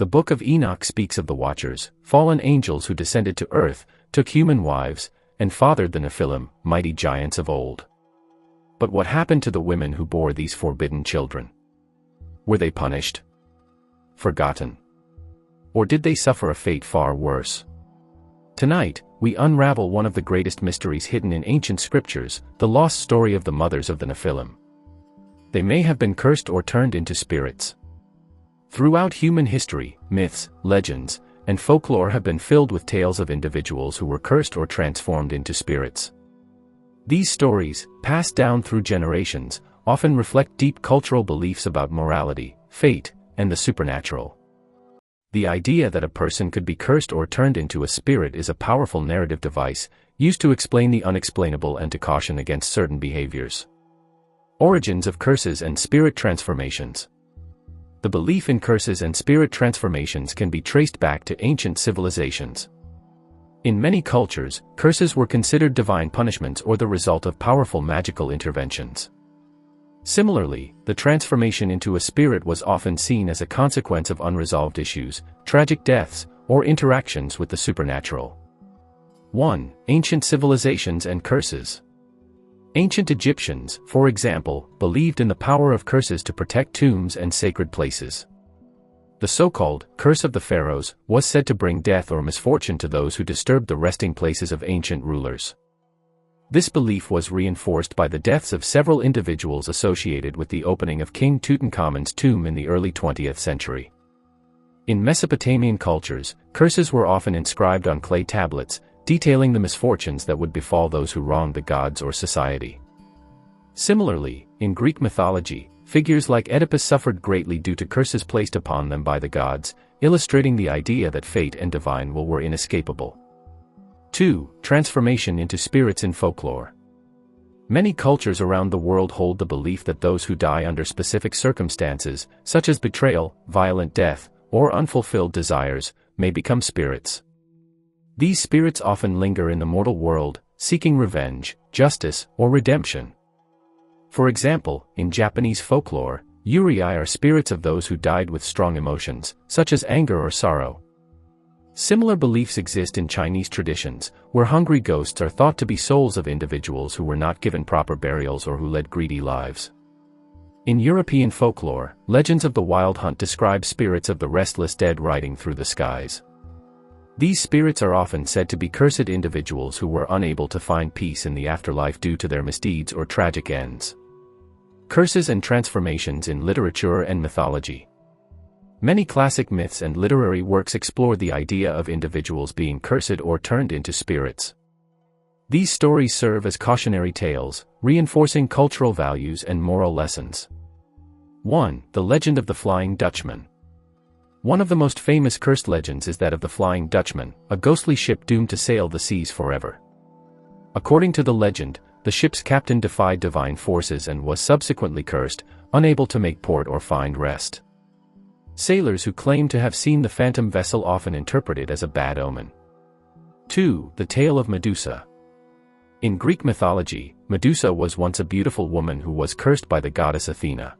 The Book of Enoch speaks of the Watchers, fallen angels who descended to earth, took human wives, and fathered the Nephilim, mighty giants of old. But what happened to the women who bore these forbidden children? Were they punished? Forgotten? Or did they suffer a fate far worse? Tonight, we unravel one of the greatest mysteries hidden in ancient scriptures, the lost story of the mothers of the Nephilim. They may have been cursed or turned into spirits. Throughout human history, myths, legends, and folklore have been filled with tales of individuals who were cursed or transformed into spirits. These stories, passed down through generations, often reflect deep cultural beliefs about morality, fate, and the supernatural. The idea that a person could be cursed or turned into a spirit is a powerful narrative device, used to explain the unexplainable and to caution against certain behaviors. Origins of curses and spirit transformations. The belief in curses and spirit transformations can be traced back to ancient civilizations. In many cultures, curses were considered divine punishments or the result of powerful magical interventions. Similarly, the transformation into a spirit was often seen as a consequence of unresolved issues, tragic deaths, or interactions with the supernatural. 1. Ancient civilizations and curses. Ancient Egyptians, for example, believed in the power of curses to protect tombs and sacred places. The so-called curse of the pharaohs was said to bring death or misfortune to those who disturbed the resting places of ancient rulers. This belief was reinforced by the deaths of several individuals associated with the opening of King Tutankhamun's tomb in the early 20th century. In Mesopotamian cultures, curses were often inscribed on clay tablets, detailing the misfortunes that would befall those who wronged the gods or society. Similarly, in Greek mythology, figures like Oedipus suffered greatly due to curses placed upon them by the gods, illustrating the idea that fate and divine will were inescapable. 2. Transformation into spirits in folklore. Many cultures around the world hold the belief that those who die under specific circumstances, such as betrayal, violent death, or unfulfilled desires, may become spirits. These spirits often linger in the mortal world, seeking revenge, justice, or redemption. For example, in Japanese folklore, yurei are spirits of those who died with strong emotions, such as anger or sorrow. Similar beliefs exist in Chinese traditions, where hungry ghosts are thought to be souls of individuals who were not given proper burials or who led greedy lives. In European folklore, legends of the Wild Hunt describe spirits of the restless dead riding through the skies. These spirits are often said to be cursed individuals who were unable to find peace in the afterlife due to their misdeeds or tragic ends. Curses and transformations in literature and mythology. Many classic myths and literary works explore the idea of individuals being cursed or turned into spirits. These stories serve as cautionary tales, reinforcing cultural values and moral lessons. 1. The Legend of the Flying Dutchman. One of the most famous cursed legends is that of the Flying Dutchman, a ghostly ship doomed to sail the seas forever. According to the legend, the ship's captain defied divine forces and was subsequently cursed, unable to make port or find rest. Sailors who claim to have seen the phantom vessel often interpret it as a bad omen. 2. The Tale of Medusa. In Greek mythology, Medusa was once a beautiful woman who was cursed by the goddess Athena.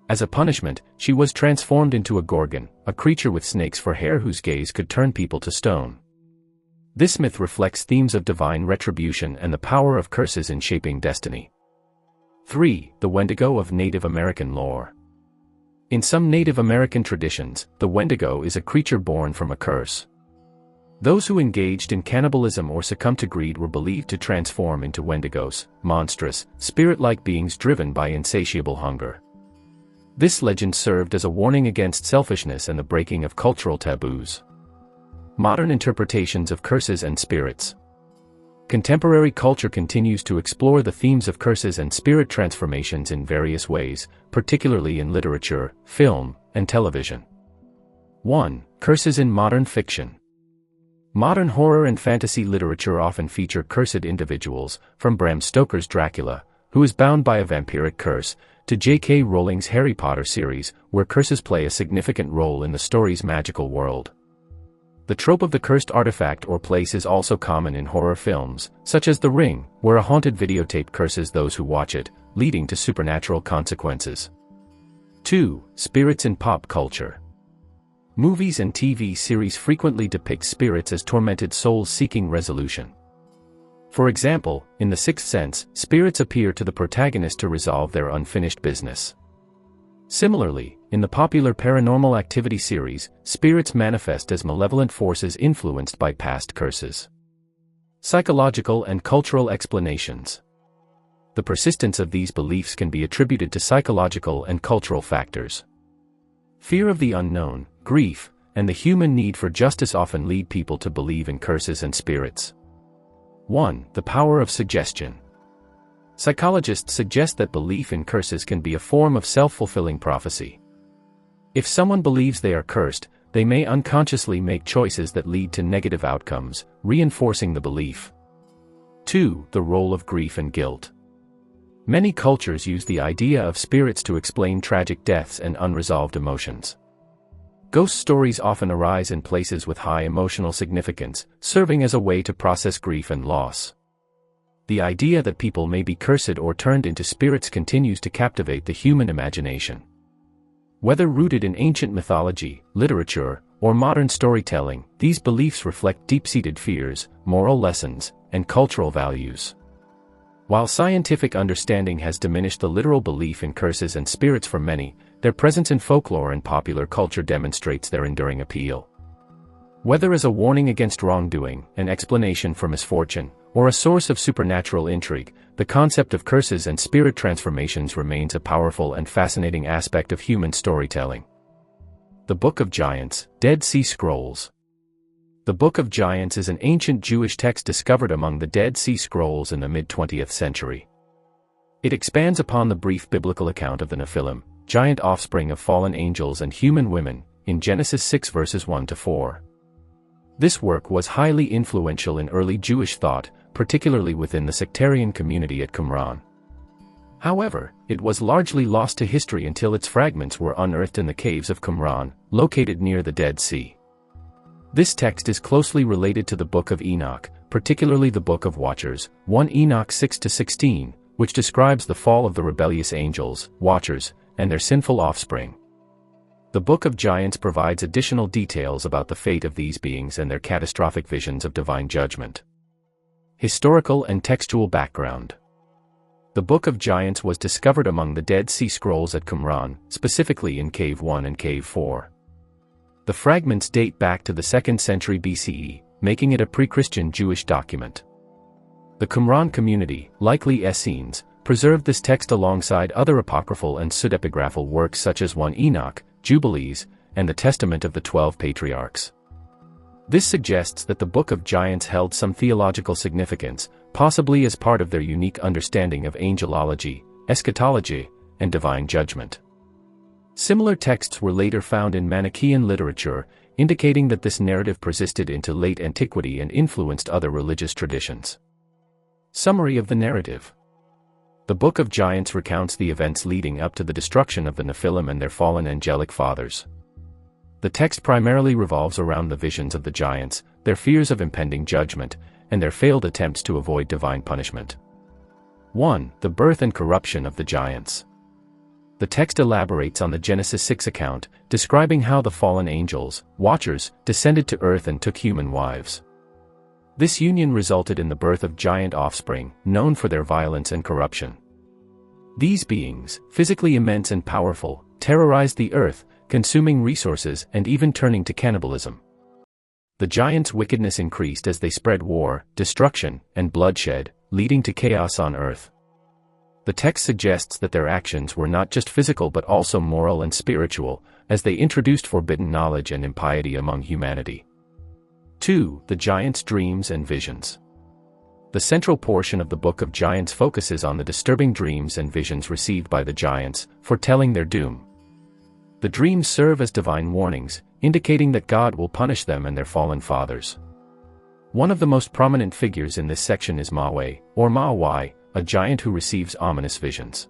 As a punishment, she was transformed into a gorgon, a creature with snakes for hair whose gaze could turn people to stone. This myth reflects themes of divine retribution and the power of curses in shaping destiny. 3. The Wendigo of Native American lore. In some Native American traditions, the Wendigo is a creature born from a curse. Those who engaged in cannibalism or succumbed to greed were believed to transform into Wendigos, monstrous, spirit-like beings driven by insatiable hunger. This legend served as a warning against selfishness and the breaking of cultural taboos. Modern interpretations of curses and spirits. Contemporary culture continues to explore the themes of curses and spirit transformations in various ways, particularly in literature, film, and television. 1. Curses in modern fiction. Modern horror and fantasy literature often feature cursed individuals, from Bram Stoker's Dracula, who is bound by a vampiric curse, to J.K. Rowling's Harry Potter series, where curses play a significant role in the story's magical world. The trope of the cursed artifact or place is also common in horror films, such as The Ring, where a haunted videotape curses those who watch it, leading to supernatural consequences. 2. Spirits in pop culture. Movies and TV series frequently depict spirits as tormented souls seeking resolution. For example, in The Sixth Sense, spirits appear to the protagonist to resolve their unfinished business. Similarly, in the popular Paranormal Activity series, spirits manifest as malevolent forces influenced by past curses. Psychological and cultural explanations. The persistence of these beliefs can be attributed to psychological and cultural factors. Fear of the unknown, grief, and the human need for justice often lead people to believe in curses and spirits. 1. The power of suggestion. Psychologists suggest that belief in curses can be a form of self-fulfilling prophecy. If someone believes they are cursed, they may unconsciously make choices that lead to negative outcomes, reinforcing the belief. 2. The role of grief and guilt. Many cultures use the idea of spirits to explain tragic deaths and unresolved emotions. Ghost stories often arise in places with high emotional significance, serving as a way to process grief and loss. The idea that people may be cursed or turned into spirits continues to captivate the human imagination. Whether rooted in ancient mythology, literature, or modern storytelling, these beliefs reflect deep-seated fears, moral lessons, and cultural values. While scientific understanding has diminished the literal belief in curses and spirits for many, their presence in folklore and popular culture demonstrates their enduring appeal. Whether as a warning against wrongdoing, an explanation for misfortune, or a source of supernatural intrigue, the concept of curses and spirit transformations remains a powerful and fascinating aspect of human storytelling. The Book of Giants, Dead Sea Scrolls. The Book of Giants is an ancient Jewish text discovered among the Dead Sea Scrolls in the mid-20th century. It expands upon the brief biblical account of the Nephilim, giant offspring of fallen angels and human women, in Genesis 6 verses 1-4. This work was highly influential in early Jewish thought, particularly within the sectarian community at Qumran. However, it was largely lost to history until its fragments were unearthed in the caves of Qumran, located near the Dead Sea. This text is closely related to the Book of Enoch, particularly the Book of Watchers, 1 Enoch 6-16, which describes the fall of the rebellious angels, Watchers, and their sinful offspring. The Book of Giants provides additional details about the fate of these beings and their catastrophic visions of divine judgment. Historical and textual background. The Book of Giants was discovered among the Dead Sea Scrolls at Qumran, specifically in Cave 1 and Cave 4. The fragments date back to the 2nd century BCE, making it a pre-Christian Jewish document. The Qumran community, likely Essenes, preserved this text alongside other apocryphal and pseudepigraphal works such as 1 Enoch, Jubilees, and the Testament of the 12 Patriarchs. This suggests that the Book of Giants held some theological significance, possibly as part of their unique understanding of angelology, eschatology, and divine judgment. Similar texts were later found in Manichaean literature, indicating that this narrative persisted into late antiquity and influenced other religious traditions. Summary of the narrative. The Book of Giants recounts the events leading up to the destruction of the Nephilim and their fallen angelic fathers. The text primarily revolves around the visions of the giants, their fears of impending judgment, and their failed attempts to avoid divine punishment. 1. The birth and corruption of the giants. The text elaborates on the Genesis 6 account, describing how the fallen angels, Watchers, descended to earth and took human wives. This union resulted in the birth of giant offspring, known for their violence and corruption. These beings, physically immense and powerful, terrorized the earth, consuming resources and even turning to cannibalism. The giants' wickedness increased as they spread war, destruction, and bloodshed, leading to chaos on earth. The text suggests that their actions were not just physical but also moral and spiritual, as they introduced forbidden knowledge and impiety among humanity. 2. The giants' dreams and visions. The central portion of the Book of Giants focuses on the disturbing dreams and visions received by the giants, foretelling their doom. The dreams serve as divine warnings, indicating that God will punish them and their fallen fathers. One of the most prominent figures in this section is Mawai, or Mawai, a giant who receives ominous visions.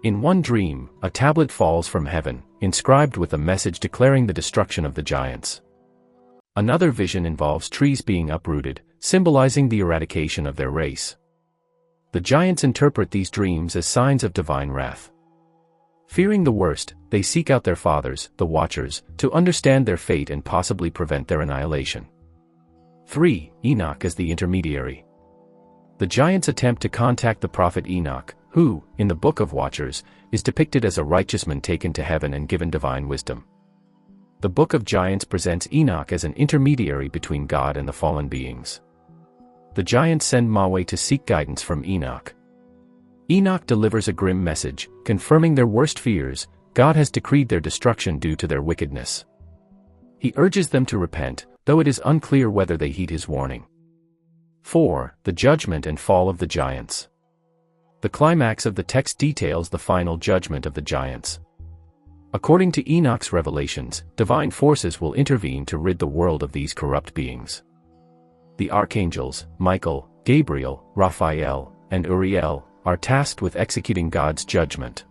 In one dream, a tablet falls from heaven, inscribed with a message declaring the destruction of the giants. Another vision involves trees being uprooted, symbolizing the eradication of their race. The giants interpret these dreams as signs of divine wrath. Fearing the worst, they seek out their fathers, the Watchers, to understand their fate and possibly prevent their annihilation. 3. Enoch as the intermediary. The giants attempt to contact the prophet Enoch, who, in the Book of Watchers, is depicted as a righteous man taken to heaven and given divine wisdom. The Book of Giants presents Enoch as an intermediary between God and the fallen beings. The giants send Maweh to seek guidance from Enoch. Enoch delivers a grim message, confirming their worst fears: God has decreed their destruction due to their wickedness. He urges them to repent, though it is unclear whether they heed his warning. 4. The judgment and fall of the giants. The climax of the text details the final judgment of the giants. According to Enoch's revelations, divine forces will intervene to rid the world of these corrupt beings. The archangels, Michael, Gabriel, Raphael, and Uriel, are tasked with executing God's judgment.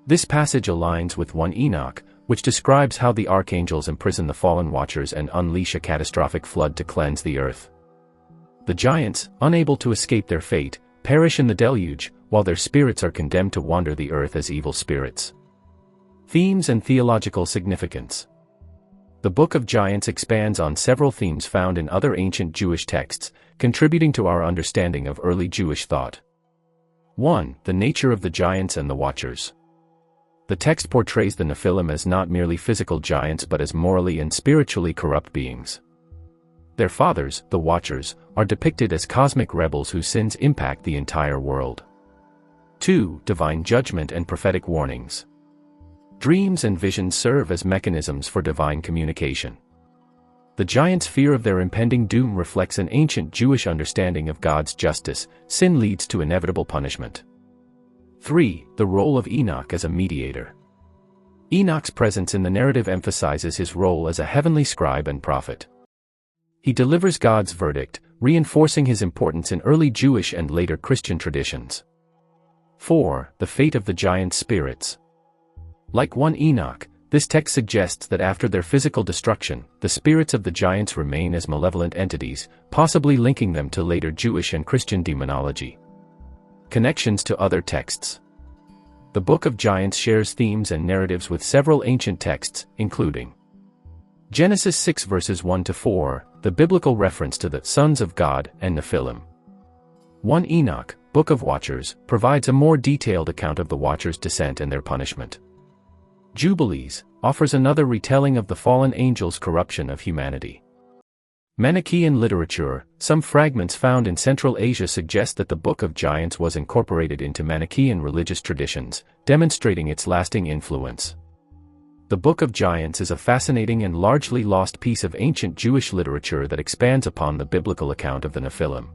This passage aligns with 1 Enoch, which describes how the archangels imprison the fallen Watchers and unleash a catastrophic flood to cleanse the earth. The giants, unable to escape their fate, perish in the deluge, while their spirits are condemned to wander the earth as evil spirits. Themes and theological significance. The Book of Giants expands on several themes found in other ancient Jewish texts, contributing to our understanding of early Jewish thought. 1. The nature of the giants and the Watchers. The text portrays the Nephilim as not merely physical giants but as morally and spiritually corrupt beings. Their fathers, the Watchers, are depicted as cosmic rebels whose sins impact the entire world. 2. Divine judgment and prophetic warnings. Dreams and visions serve as mechanisms for divine communication. The giants' fear of their impending doom reflects an ancient Jewish understanding of God's justice: sin leads to inevitable punishment. 3. The role of Enoch as a mediator. Enoch's presence in the narrative emphasizes his role as a heavenly scribe and prophet. He delivers God's verdict, reinforcing his importance in early Jewish and later Christian traditions. 4. The fate of the giant spirits. Like 1 Enoch, this text suggests that after their physical destruction, the spirits of the giants remain as malevolent entities, possibly linking them to later Jewish and Christian demonology. Connections to other texts. The Book of Giants shares themes and narratives with several ancient texts, including Genesis 6 verses 1-4, the biblical reference to the sons of God and Nephilim. 1 Enoch, Book of Watchers, provides a more detailed account of the Watchers' descent and their punishment. Jubilees offers another retelling of the fallen angels' corruption of humanity. Manichaean literature. Some fragments found in Central Asia suggest that the Book of Giants was incorporated into Manichaean religious traditions, demonstrating its lasting influence. The Book of Giants is a fascinating and largely lost piece of ancient Jewish literature that expands upon the biblical account of the Nephilim.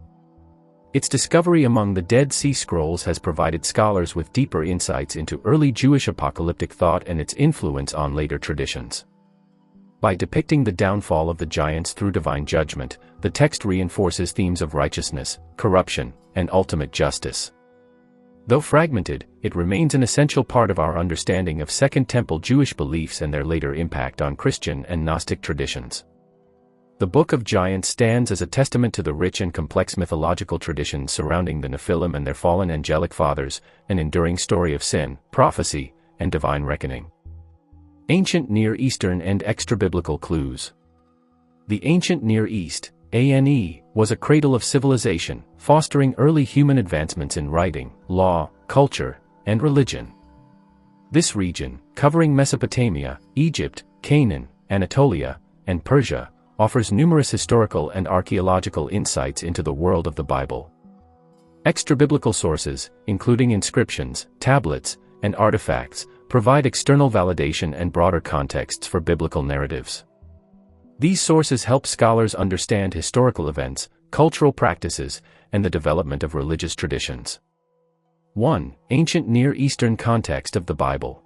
Its discovery among the Dead Sea Scrolls has provided scholars with deeper insights into early Jewish apocalyptic thought and its influence on later traditions. By depicting the downfall of the giants through divine judgment, the text reinforces themes of righteousness, corruption, and ultimate justice. Though fragmented, it remains an essential part of our understanding of Second Temple Jewish beliefs and their later impact on Christian and Gnostic traditions. The Book of Giants stands as a testament to the rich and complex mythological traditions surrounding the Nephilim and their fallen angelic fathers, an enduring story of sin, prophecy, and divine reckoning. Ancient Near Eastern and extra-biblical clues. The ancient Near East, ANE, was a cradle of civilization, fostering early human advancements in writing, law, culture, and religion. This region, covering Mesopotamia, Egypt, Canaan, Anatolia, and Persia, offers numerous historical and archaeological insights into the world of the Bible. Extra-biblical sources, including inscriptions, tablets, and artifacts, provide external validation and broader contexts for biblical narratives. These sources help scholars understand historical events, cultural practices, and the development of religious traditions. 1. Ancient Near Eastern context of the Bible.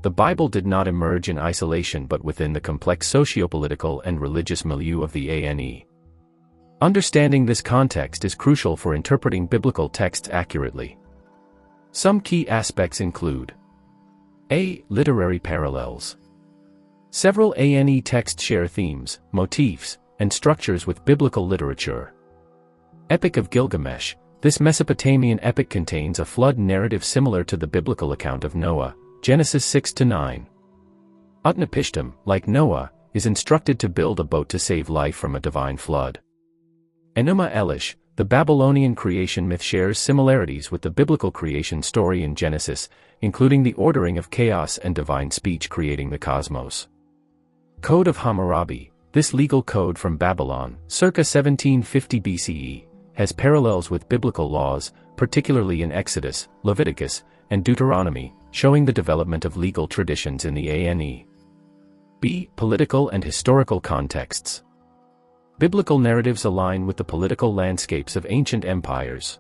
The Bible did not emerge in isolation but within the complex sociopolitical and religious milieu of the ANE. Understanding this context is crucial for interpreting biblical texts accurately. Some key aspects include: A. Literary parallels. Several ANE texts share themes, motifs, and structures with biblical literature. Epic of Gilgamesh, This Mesopotamian epic contains a flood narrative similar to the biblical account of Noah, Genesis 6-9. Utnapishtim, like Noah, is instructed to build a boat to save life from a divine flood. Enuma Elish, the Babylonian creation myth, shares similarities with the biblical creation story in Genesis, including the ordering of chaos and divine speech creating the cosmos. Code of Hammurabi, this legal code from Babylon, circa 1750 BCE, has parallels with biblical laws, particularly in Exodus, Leviticus, and Deuteronomy, showing the development of legal traditions in the ANE. B. Political and historical contexts. Biblical narratives align with the political landscapes of ancient empires.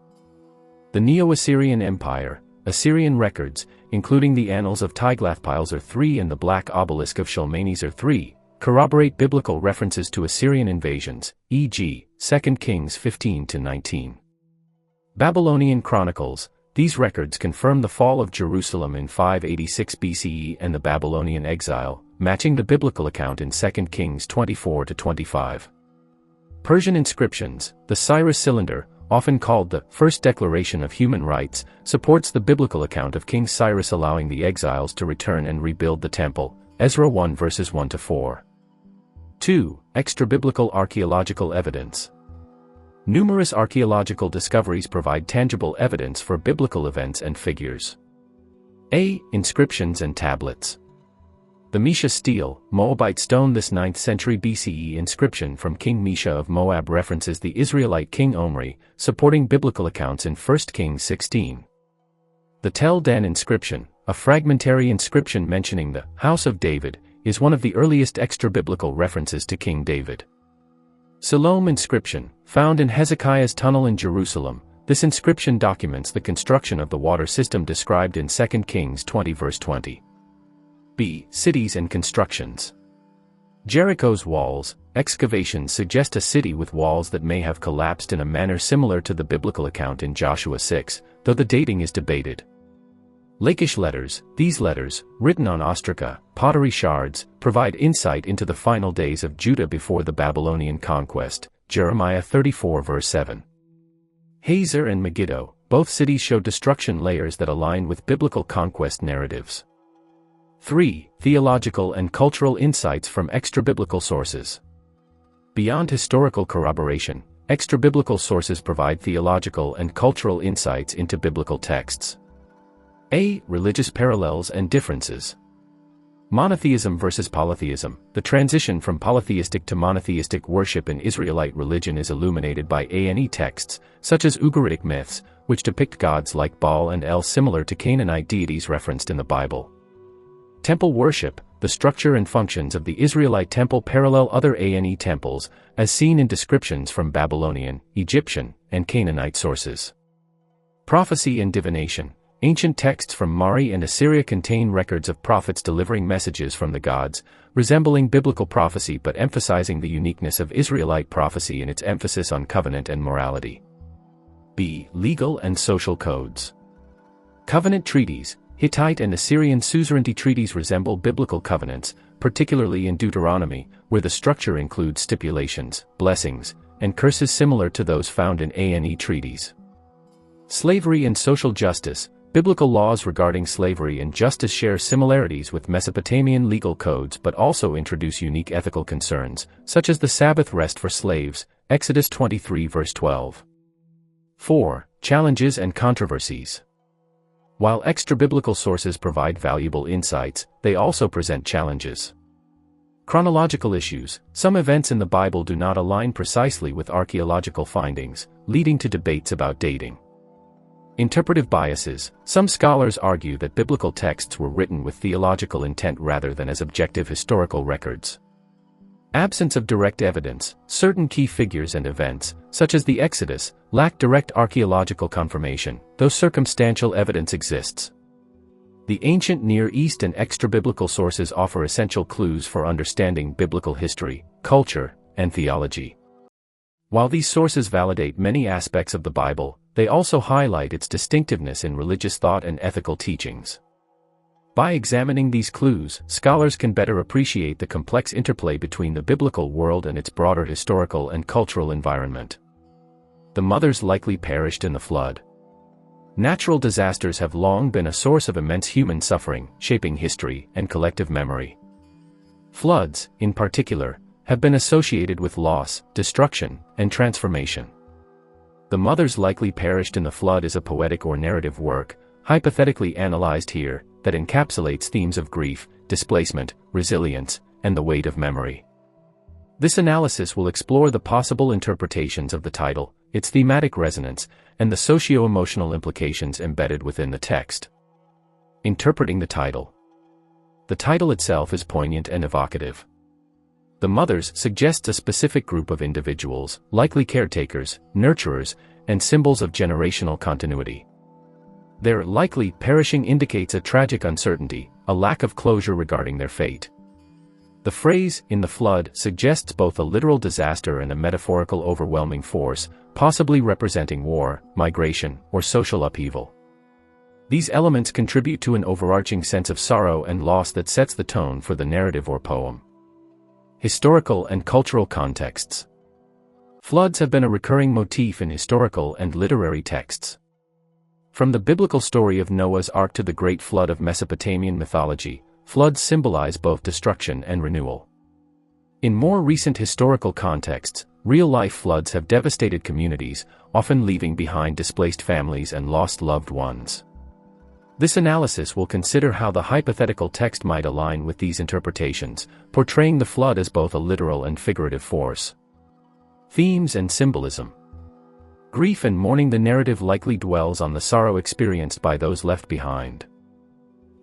The Neo-Assyrian Empire, Assyrian records, including the Annals of Tiglath-Pileser III and the Black Obelisk of Shalmaneser III, corroborate biblical references to Assyrian invasions, e.g., 2 Kings 15-19. Babylonian Chronicles, these records confirm the fall of Jerusalem in 586 BCE and the Babylonian exile, matching the biblical account in 2 Kings 24-25. Persian inscriptions, the Cyrus Cylinder, often called the First Declaration of Human Rights, supports the biblical account of King Cyrus allowing the exiles to return and rebuild the temple, Ezra 1 verses 1-4. 2. Extra-biblical archaeological evidence. Numerous archaeological discoveries provide tangible evidence for biblical events and figures. A. Inscriptions and tablets. The Mesha stele, Moabite stone. This 9th century BCE inscription from King Mesha of Moab references the Israelite king Omri, supporting biblical accounts in 1 Kings 16. The Tel Dan inscription, a fragmentary inscription mentioning the House of David, is one of the earliest extra-biblical references to King David. Siloam inscription, found in Hezekiah's tunnel in Jerusalem, this inscription documents the construction of the water system described in 2 Kings 20 verse 20. B. Cities and constructions. Jericho's walls, excavations suggest a city with walls that may have collapsed in a manner similar to the biblical account in Joshua 6, though the dating is debated. Lachish letters, these letters, written on ostraca, pottery shards, provide insight into the final days of Judah before the Babylonian conquest, Jeremiah 34 verse 7. Hazor and Megiddo, both cities show destruction layers that align with biblical conquest narratives. 3. Theological and cultural insights from extra-biblical sources. Beyond historical corroboration, extra-biblical sources provide theological and cultural insights into biblical texts. A. Religious parallels and differences. Monotheism versus polytheism. The transition from polytheistic to monotheistic worship in Israelite religion is illuminated by ANE texts, such as Ugaritic myths, which depict gods like Baal and El similar to Canaanite deities referenced in the Bible. Temple worship, the structure and functions of the Israelite temple parallel other ANE temples, as seen in descriptions from Babylonian, Egyptian, and Canaanite sources. Prophecy and divination. Ancient texts from Mari and Assyria contain records of prophets delivering messages from the gods, resembling biblical prophecy but emphasizing the uniqueness of Israelite prophecy in its emphasis on covenant and morality. B. Legal and social codes. Covenant treaties. Hittite and Assyrian suzerainty treaties resemble biblical covenants, particularly in Deuteronomy, where the structure includes stipulations, blessings, and curses similar to those found in ANE treaties. Slavery and social justice. Biblical laws regarding slavery and justice share similarities with Mesopotamian legal codes but also introduce unique ethical concerns, such as the Sabbath rest for slaves, Exodus 23 verse 12. 4. Challenges and controversies. While extra-biblical sources provide valuable insights, they also present challenges. Chronological issues. Some events in the Bible do not align precisely with archaeological findings, leading to debates about dating. Interpretive biases. Some scholars argue that biblical texts were written with theological intent rather than as objective historical records. Absence of direct evidence. Certain key figures and events, such as the Exodus, lack direct archaeological confirmation, though circumstantial evidence exists. The ancient Near East and extra-biblical sources offer essential clues for understanding biblical history, culture, and theology. While these sources validate many aspects of the Bible, they also highlight its distinctiveness in religious thought and ethical teachings. By examining these clues, scholars can better appreciate the complex interplay between the biblical world and its broader historical and cultural environment. The mothers likely perished in the flood. Natural disasters have long been a source of immense human suffering, shaping history and collective memory. Floods, in particular, have been associated with loss, destruction, and transformation. The mothers likely perished in the flood is a poetic or narrative work, hypothetically analyzed here, that encapsulates themes of grief, displacement, resilience, and the weight of memory. This analysis will explore the possible interpretations of the title, its thematic resonance, and the socio-emotional implications embedded within the text. Interpreting the title. The title itself is poignant and evocative. The mothers suggests a specific group of individuals, likely caretakers, nurturers, and symbols of generational continuity. Their likely perishing indicates a tragic uncertainty, a lack of closure regarding their fate. The phrase, "in the flood," suggests both a literal disaster and a metaphorical overwhelming force, possibly representing war, migration, or social upheaval. These elements contribute to an overarching sense of sorrow and loss that sets the tone for the narrative or poem. Historical and cultural contexts. Floods have been a recurring motif in historical and literary texts. From the biblical story of Noah's Ark to the Great Flood of Mesopotamian mythology, floods symbolize both destruction and renewal. In more recent historical contexts, real-life floods have devastated communities, often leaving behind displaced families and lost loved ones. This analysis will consider how the hypothetical text might align with these interpretations, portraying the flood as both a literal and figurative force. Themes and symbolism. Grief and mourning. The narrative likely dwells on the sorrow experienced by those left behind.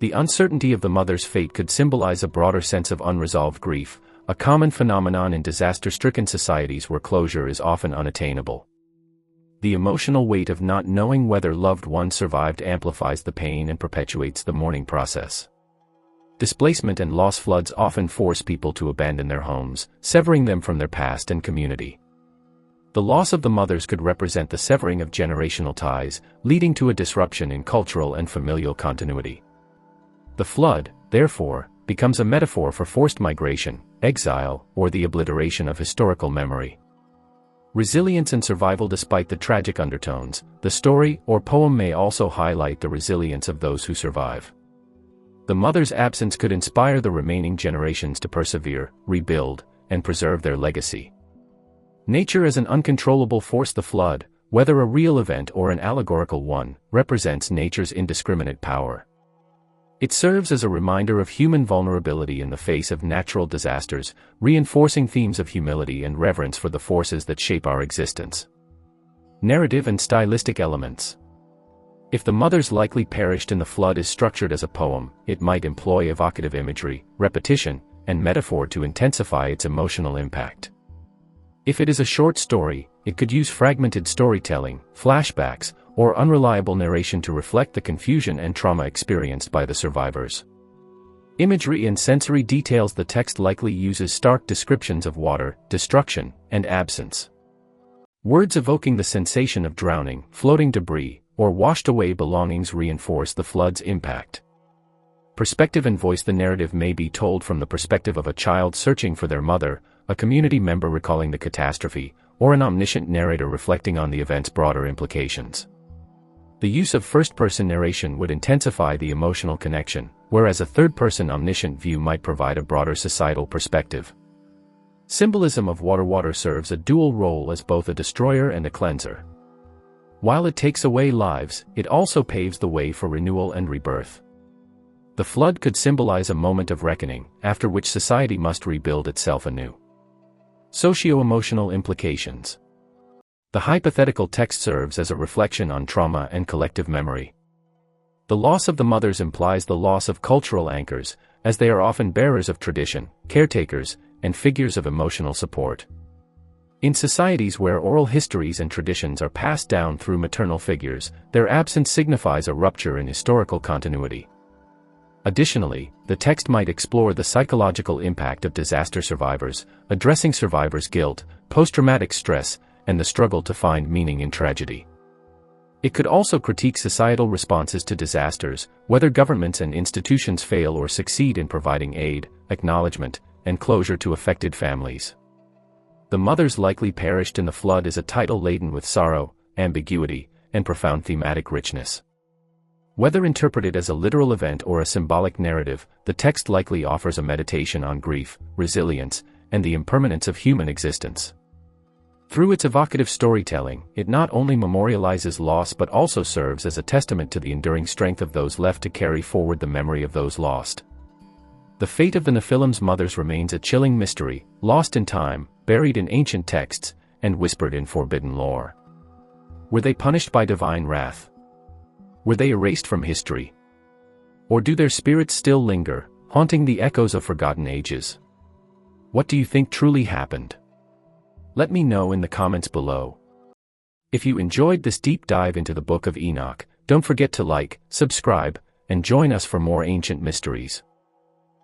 The uncertainty of the mother's fate could symbolize a broader sense of unresolved grief, a common phenomenon in disaster-stricken societies where closure is often unattainable. The emotional weight of not knowing whether loved ones survived amplifies the pain and perpetuates the mourning process. Displacement and loss. Floods often force people to abandon their homes, severing them from their past and community. The loss of the mothers could represent the severing of generational ties, leading to a disruption in cultural and familial continuity. The flood, therefore, becomes a metaphor for forced migration, exile, or the obliteration of historical memory. Resilience and survival. Despite the tragic undertones, the story or poem may also highlight the resilience of those who survive. The mother's absence could inspire the remaining generations to persevere, rebuild, and preserve their legacy. Nature as an uncontrollable force. The flood, whether a real event or an allegorical one, represents nature's indiscriminate power. It serves as a reminder of human vulnerability in the face of natural disasters, reinforcing themes of humility and reverence for the forces that shape our existence. Narrative and stylistic elements. If the mothers likely perished in the flood is structured as a poem, it might employ evocative imagery, repetition, and metaphor to intensify its emotional impact. If it is a short story, it could use fragmented storytelling, flashbacks, or unreliable narration to reflect the confusion and trauma experienced by the survivors. Imagery and sensory details. The text likely uses stark descriptions of water, destruction, and absence. Words evoking the sensation of drowning, floating debris, or washed away belongings reinforce the flood's impact. Perspective and voice. The narrative may be told from the perspective of a child searching for their mother, a community member recalling the catastrophe, or an omniscient narrator reflecting on the event's broader implications. The use of first-person narration would intensify the emotional connection, whereas a third-person omniscient view might provide a broader societal perspective. Symbolism of water. Water serves a dual role as both a destroyer and a cleanser. While it takes away lives, it also paves the way for renewal and rebirth. The flood could symbolize a moment of reckoning, after which society must rebuild itself anew. Socio-emotional implications. The hypothetical text serves as a reflection on trauma and collective memory. The loss of the mothers implies the loss of cultural anchors, as they are often bearers of tradition, caretakers, and figures of emotional support. In societies where oral histories and traditions are passed down through maternal figures, their absence signifies a rupture in historical continuity. Additionally, the text might explore the psychological impact of disaster survivors, addressing survivors' guilt, post-traumatic stress, and the struggle to find meaning in tragedy. It could also critique societal responses to disasters, whether governments and institutions fail or succeed in providing aid, acknowledgement, and closure to affected families. The mothers likely perished in the flood is a title laden with sorrow, ambiguity, and profound thematic richness. Whether interpreted as a literal event or a symbolic narrative, the text likely offers a meditation on grief, resilience, and the impermanence of human existence. Through its evocative storytelling, it not only memorializes loss but also serves as a testament to the enduring strength of those left to carry forward the memory of those lost. The fate of the Nephilim's mothers remains a chilling mystery, lost in time, buried in ancient texts, and whispered in forbidden lore. Were they punished by divine wrath? Were they erased from history? Or do their spirits still linger, haunting the echoes of forgotten ages? What do you think truly happened? Let me know in the comments below. If you enjoyed this deep dive into the Book of Enoch, don't forget to like, subscribe, and join us for more ancient mysteries.